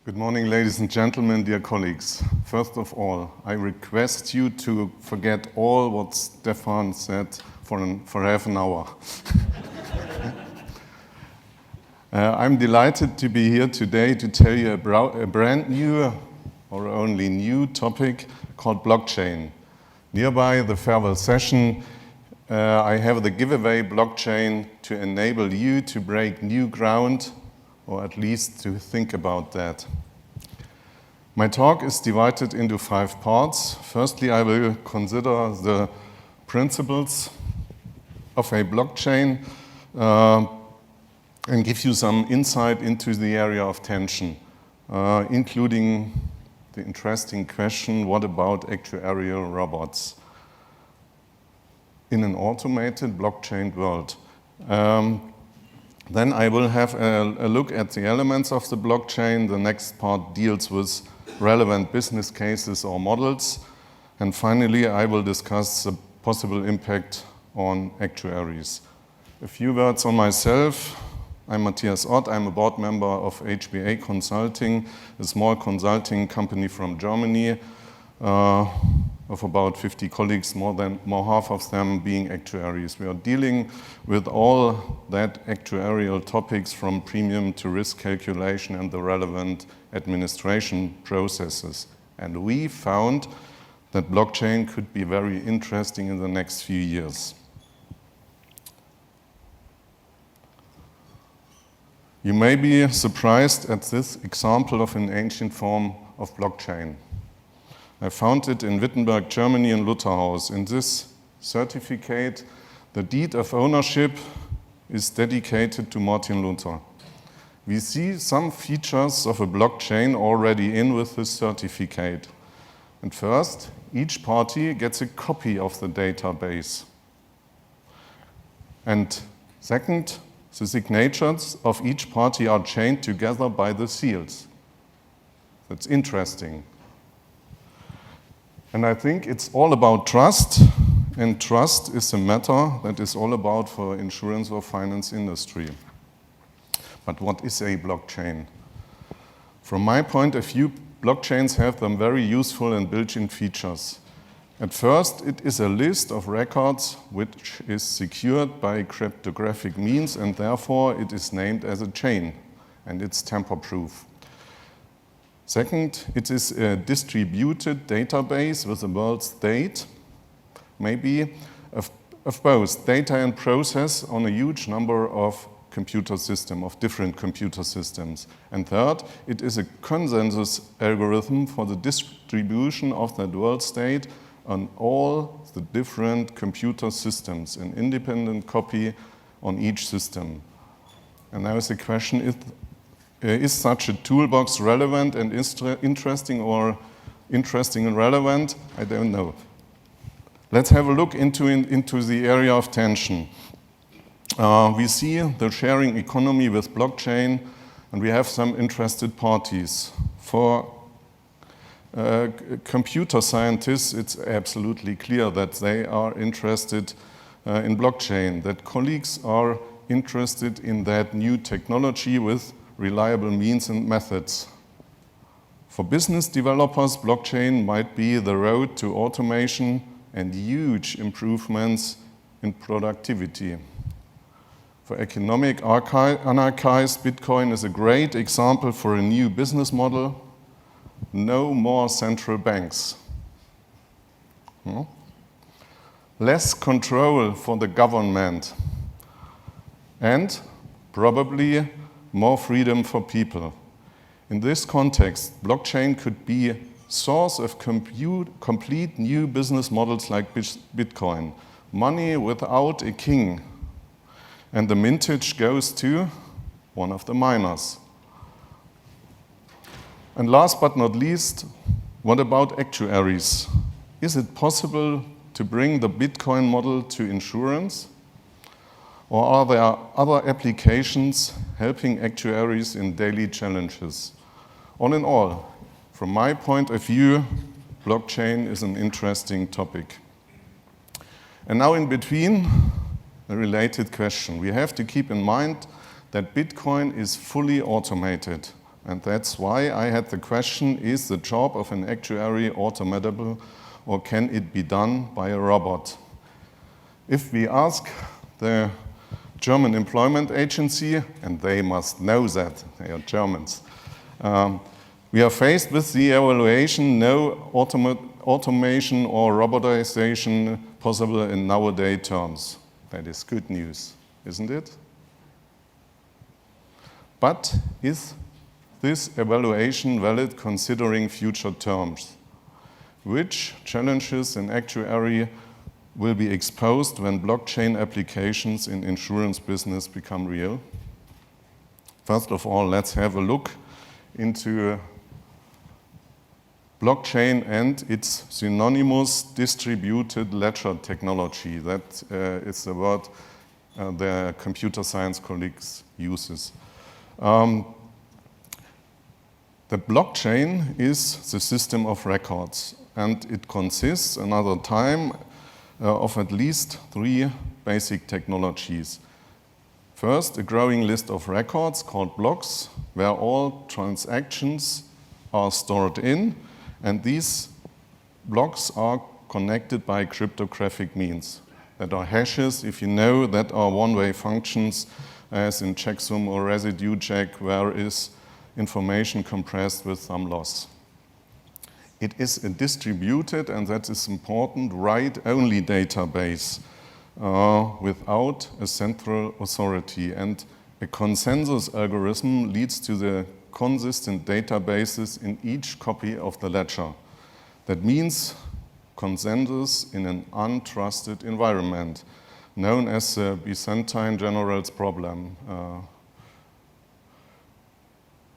Good morning, ladies and gentlemen, dear colleagues. First of all, I request you to forget all what Stefan said for half an hour. I'm delighted to be here today to tell you a brand new, or only new topic called blockchain. Nearby the farewell session, I have the giveaway blockchain to enable you to break new ground, or at least to think about that. My talk is divided into 5 parts. Firstly, I will consider the principles of a blockchain and give you some insight into the area of tension, including the interesting question, what about actuarial robots in an automated blockchain world? Then I will have a look at the elements of the blockchain. The next part deals with relevant business cases or models. And finally, I will discuss the possible impact on actuaries. A few words on myself. I'm Mathias. I'm a board member of HBA-Consulting, a small consulting company from Germany, of about 50 colleagues, more half of them being actuaries. We are dealing with all that actuarial topics from premium to risk calculation and the relevant administration processes. And we found that blockchain could be very interesting in the next few years. You may be surprised at this example of an ancient form of blockchain. I found it in Wittenberg, Germany, in Lutherhaus. In this certificate, the deed of ownership is dedicated to Martin Luther. We see some features of a blockchain already in with this certificate. And first, each party gets a copy of the database. And second, the signatures of each party are chained together by the seals. That's interesting. And I think it's all about trust, and trust is a matter that is all about for insurance or finance industry. But what is a blockchain? From my point of view, blockchains have some very useful and built-in features. At first, it is a list of records which is secured by cryptographic means, and therefore it is named as a chain, and it's tamper-proof. Second, it is a distributed database with a world state, maybe of both data and process on a huge number of different computer systems. And third, it is a consensus algorithm for the distribution of that world state on all the different computer systems, an independent copy on each system. And now is the question, is such a toolbox relevant and interesting, or interesting and relevant? I don't know. Let's have a look into the area of tension. We see the sharing economy with blockchain, and we have some interested parties. For computer scientists, it's absolutely clear that they are interested in blockchain, that colleagues are interested in that new technology with reliable means and methods. For business developers, blockchain might be the road to automation and huge improvements in productivity. For economic anarchists, Bitcoin is a great example for a new business model. No more central banks. Less control for the government. And probably more freedom for people. In this context, blockchain could be a source of complete new business models like Bitcoin. Money without a king. And the mintage goes to one of the miners. And last but not least, what about actuaries? Is it possible to bring the Bitcoin model to insurance? Or are there other applications helping actuaries in daily challenges? All in all, from my point of view, blockchain is an interesting topic. And now in between, a related question. We have to keep in mind that Bitcoin is fully automated. And that's why I had the question, is the job of an actuary automatable, or can it be done by a robot? If we ask the German employment agency, and they must know that, they are Germans, we are faced with the evaluation, no automation or robotization possible in nowadays terms. That is good news, isn't it? But is this evaluation valid considering future terms? Which challenges in actuary will be exposed when blockchain applications in insurance business become real? First of all, let's have a look into blockchain and its synonymous distributed ledger technology. That is the word the computer science colleagues uses. The blockchain is the system of records, and it consists another time of at least 3 basic technologies. First, a growing list of records called blocks, where all transactions are stored in, and these blocks are connected by cryptographic means. That are hashes, if you know, that are one-way functions, as in checksum or residue check, where is information compressed with some loss. It is a distributed, and that is important, write-only database without a central authority. And a consensus algorithm leads to the consistent databases in each copy of the ledger. That means consensus in an untrusted environment, known as the Byzantine generals problem.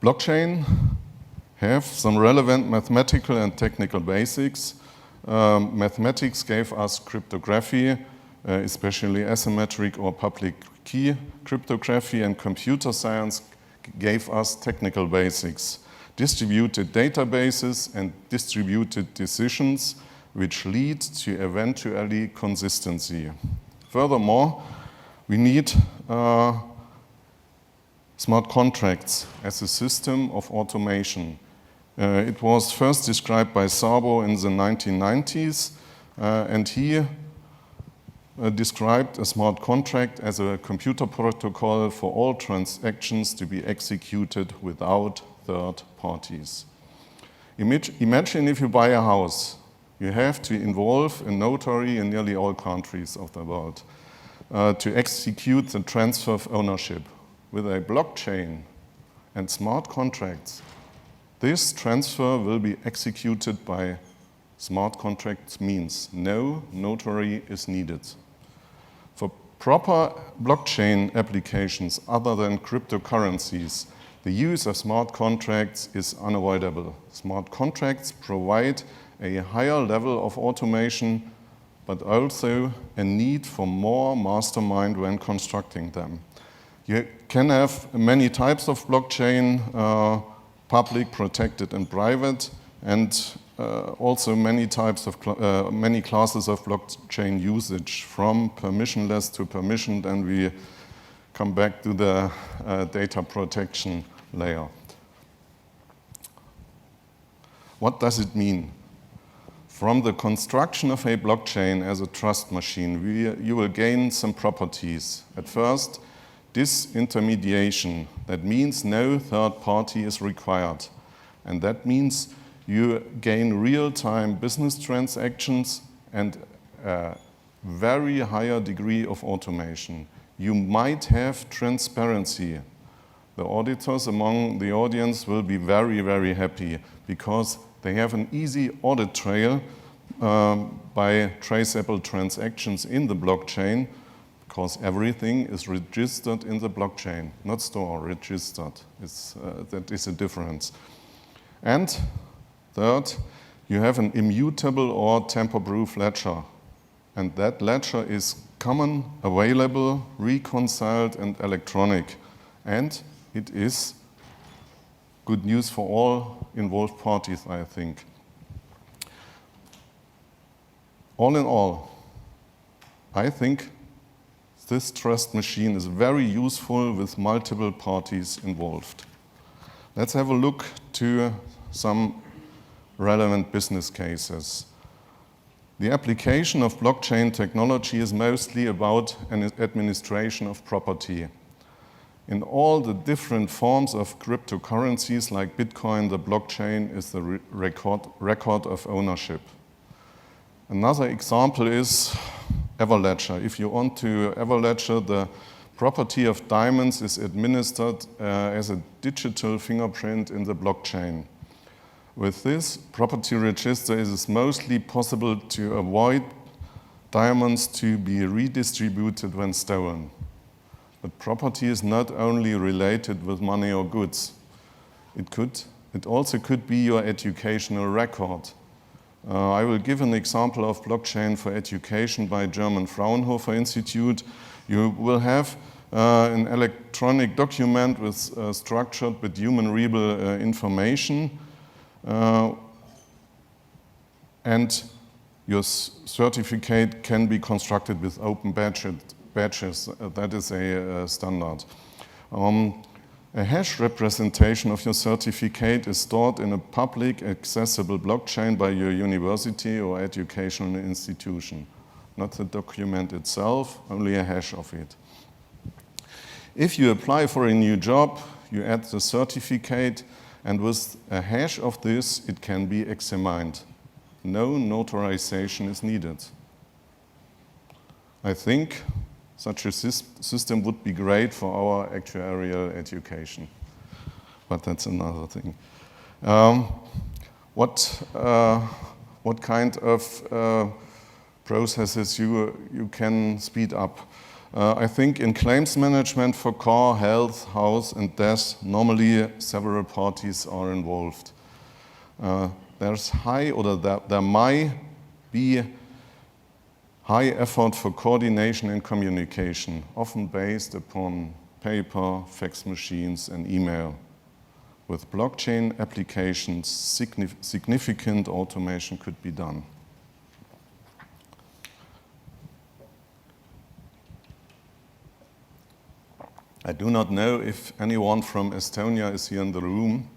Blockchain have some relevant mathematical and technical basics. Mathematics gave us cryptography, especially asymmetric or public key cryptography, and computer science gave us technical basics, distributed databases and distributed decisions, which lead to eventually consistency. Furthermore, we need smart contracts as a system of automation. It was first described by Szabo in the 1990s, and he described a smart contract as a computer protocol for all transactions to be executed without third parties. Imagine if you buy a house. You have to involve a notary in nearly all countries of the world to execute the transfer of ownership. With a blockchain and smart contracts, this transfer will be executed by smart contracts means no notary is needed. For proper blockchain applications other than cryptocurrencies, the use of smart contracts is unavoidable. Smart contracts provide a higher level of automation, but also a need for more mastermind when constructing them. You can have many types of blockchain, public, protected, and private, and also many types of many classes of blockchain usage, from permissionless to permissioned, and we come back to the data protection layer. What does it mean? From the construction of a blockchain as a trust machine, you will gain some properties. At first, disintermediation. That means no third party is required. And that means you gain real-time business transactions and a very higher degree of automation. You might have transparency. The auditors among the audience will be very, very happy because they have an easy audit trail by traceable transactions in the blockchain, because everything is registered in the blockchain, not stored, registered. That is a difference. And third, you have an immutable or tamper-proof ledger. And that ledger is common, available, reconciled, and electronic. And it is good news for all involved parties, I think. All in all, I think this trust machine is very useful with multiple parties involved. Let's have a look to some relevant business cases. The application of blockchain technology is mostly about an administration of property. In all the different forms of cryptocurrencies like Bitcoin, the blockchain is the record of ownership. Another example is Everledger. If you want to Everledger, the property of diamonds is administered as a digital fingerprint in the blockchain. With this property register, it is mostly possible to avoid diamonds to be redistributed when stolen. But property is not only related with money or goods. It also could be your educational record. I will give an example of blockchain for education by German Fraunhofer Institute. You will have an electronic document with structured but human-readable information, and your certificate can be constructed with open badges. That is a standard. A hash representation of your certificate is stored in a public accessible blockchain by your university or educational institution. Not the document itself, only a hash of it. If you apply for a new job, you add the certificate, and with a hash of this, it can be examined. No notarization is needed. I think such a system would be great for our actuarial education, but that's another thing. What kind of processes you can speed up? I think in claims management for car, health, house, and death, normally several parties are involved. There might be high effort for coordination and communication, often based upon paper, fax machines, and email. With blockchain applications, significant automation could be done. I do not know if anyone from Estonia is here in the room.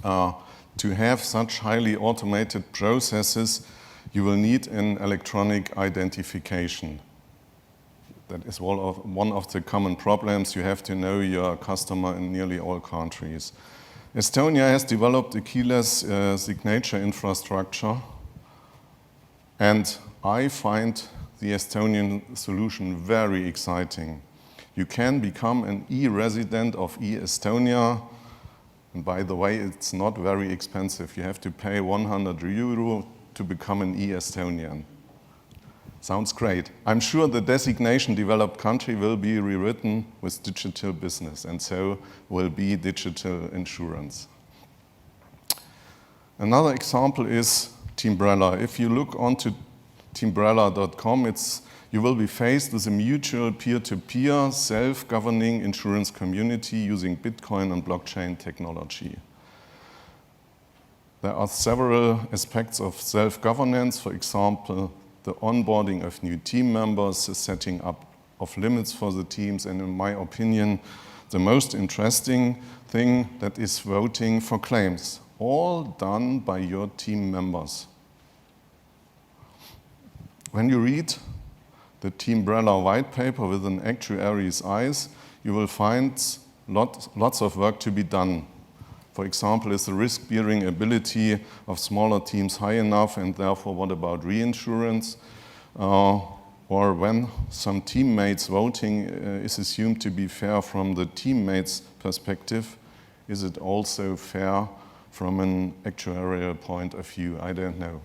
To have such highly automated processes, you will need an electronic identification. That is one of the common problems. You have to know your customer in nearly all countries. Estonia has developed a keyless signature infrastructure, and I find the Estonian solution very exciting. You can become an e-resident of e-Estonia. And by the way, it's not very expensive. You have to pay 100 euro to become an e-Estonian. Sounds great. I'm sure the designation developed country will be rewritten with digital business, and so will be digital insurance. Another example is TeamBrella. If you look onto teambrella.com, you will be faced with a mutual peer-to-peer, self-governing insurance community using Bitcoin and blockchain technology. There are several aspects of self-governance, for example, the onboarding of new team members, the setting up of limits for the teams, and in my opinion, the most interesting thing that is voting for claims, all done by your team members. When you read the TeamBrella white paper with an actuary's eyes, you will find lots of work to be done. For example, is the risk-bearing ability of smaller teams high enough, and therefore what about reinsurance? Or when some teammates voting is assumed to be fair from the teammates' perspective, is it also fair from an actuarial point of view? I don't know.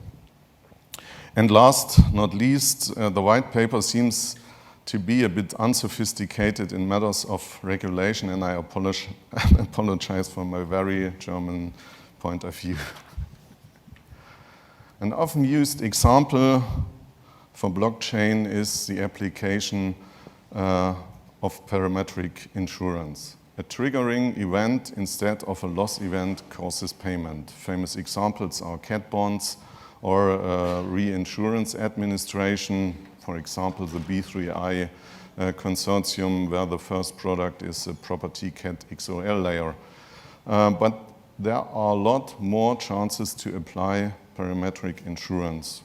And last, not least, the white paper seems to be a bit unsophisticated in matters of regulation, and I apologize for my very German point of view. An often used example for blockchain is the application of parametric insurance. A triggering event instead of a loss event causes payment. Famous examples are cat bonds or reinsurance administration, for example, the B3I consortium, where the first product is a property cat XOL layer. But there are a lot more chances to apply parametric insurance.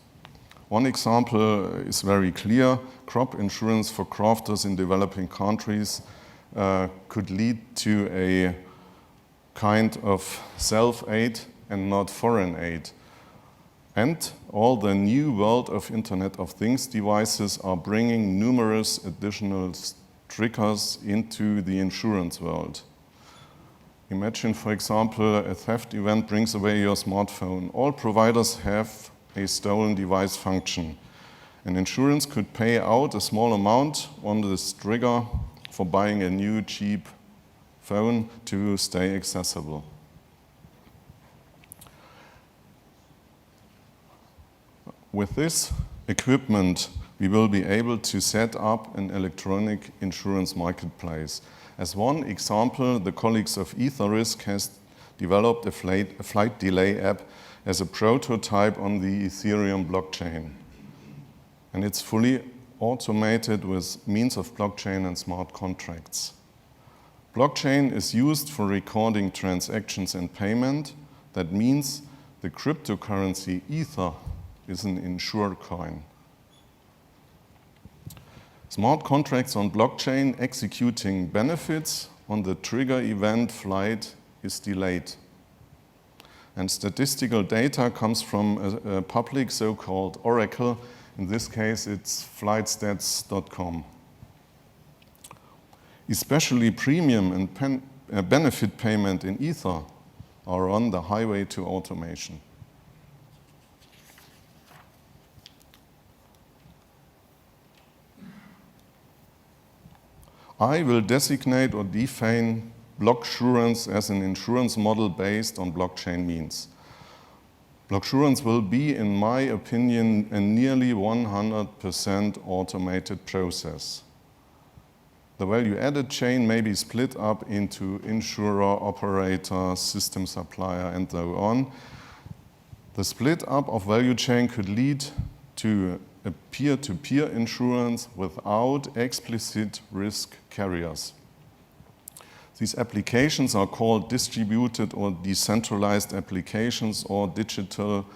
One example is very clear. Crop insurance for crofters in developing countries could lead to a kind of self-aid and not foreign aid. And all the new world of Internet of Things devices are bringing numerous additional triggers into the insurance world. Imagine, for example, a theft event brings away your smartphone. All providers have a stolen device function. And insurance could pay out a small amount on this trigger for buying a new cheap phone to stay accessible. With this equipment, we will be able to set up an electronic insurance marketplace. As one example, the colleagues of EtherRisk has developed a flight delay app as a prototype on the Ethereum blockchain. And it's fully automated with means of blockchain and smart contracts. Blockchain is used for recording transactions and payment. That means the cryptocurrency Ether is an insured coin. Smart contracts on blockchain executing benefits on the trigger event flight is delayed. And statistical data comes from a public so-called oracle. In this case, it's flightstats.com. Especially premium and benefit payment in Ether are on the highway to automation. I will designate or define blocksurance as an insurance model based on blockchain means. Blocksurance will be, in my opinion, a nearly 100% automated process. The value-added chain may be split up into insurer, operator, system supplier, and so on. The split up of value chain could lead to a peer-to-peer insurance without explicit risk carriers. These applications are called distributed or decentralized applications or digital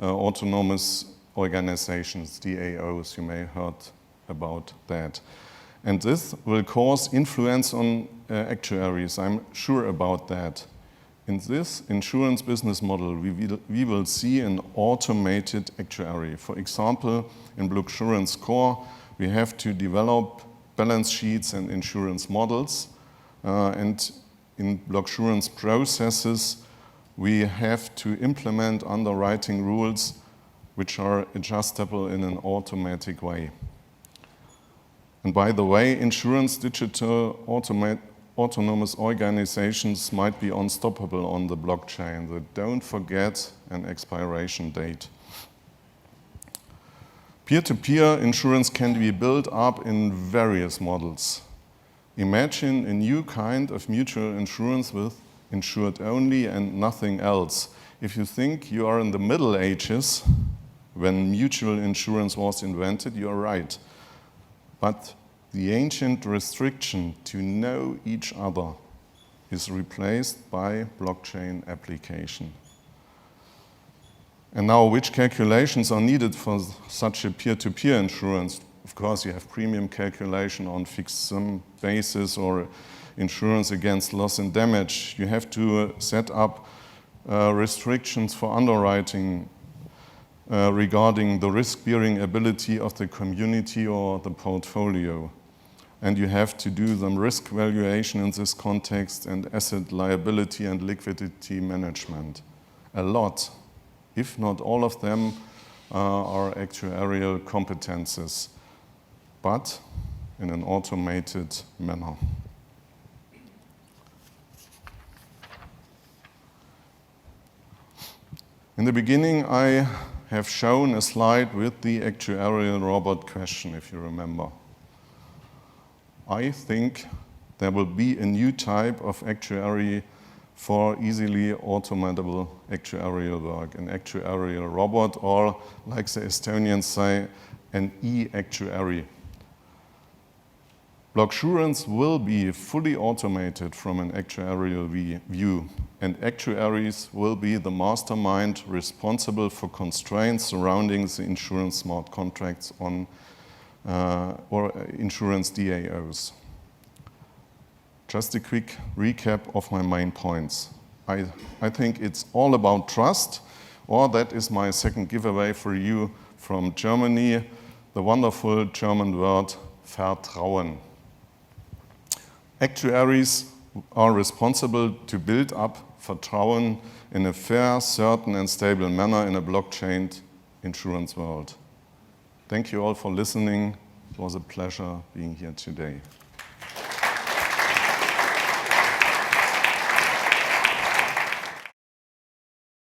autonomous organizations, DAOs. You may have heard about that. And this will cause influence on actuaries. I'm sure about that. In this insurance business model, we will see an automated actuary. For example, in Blocksurance Core, we have to develop balance sheets and insurance models. And in Blocksurance processes, we have to implement underwriting rules which are adjustable in an automatic way. And by the way, insurance digital autonomous organizations might be unstoppable on the blockchain. But don't forget an expiration date. Peer-to-peer insurance can be built up in various models. Imagine a new kind of mutual insurance with insured only and nothing else. If you think you are in the Middle Ages, when mutual insurance was invented, you are right. But the ancient restriction to know each other is replaced by blockchain application. And now, which calculations are needed for such a peer-to-peer insurance? Of course, you have premium calculation on fixed sum basis or insurance against loss and damage. You have to set up restrictions for underwriting regarding the risk-bearing ability of the community or the portfolio. And you have to do some risk valuation in this context and asset liability and liquidity management. A lot, if not all of them, are actuarial competences, but in an automated manner. In the beginning, I have shown a slide with the actuarial robot question, if you remember. I think there will be a new type of actuary for easily automatable actuarial work, an actuarial robot, or like the Estonians say, an e-actuary. Blocksurance will be fully automated from an actuarial view, and actuaries will be the mastermind responsible for constraints surrounding the insurance smart contracts or insurance DAOs. Just a quick recap of my main points. I think it's all about trust, or that is my second giveaway for you from Germany, the wonderful German word Vertrauen. Actuaries are responsible to build up Vertrauen in a fair, certain, and stable manner in a blockchain insurance world. Thank you all for listening. It was a pleasure being here today.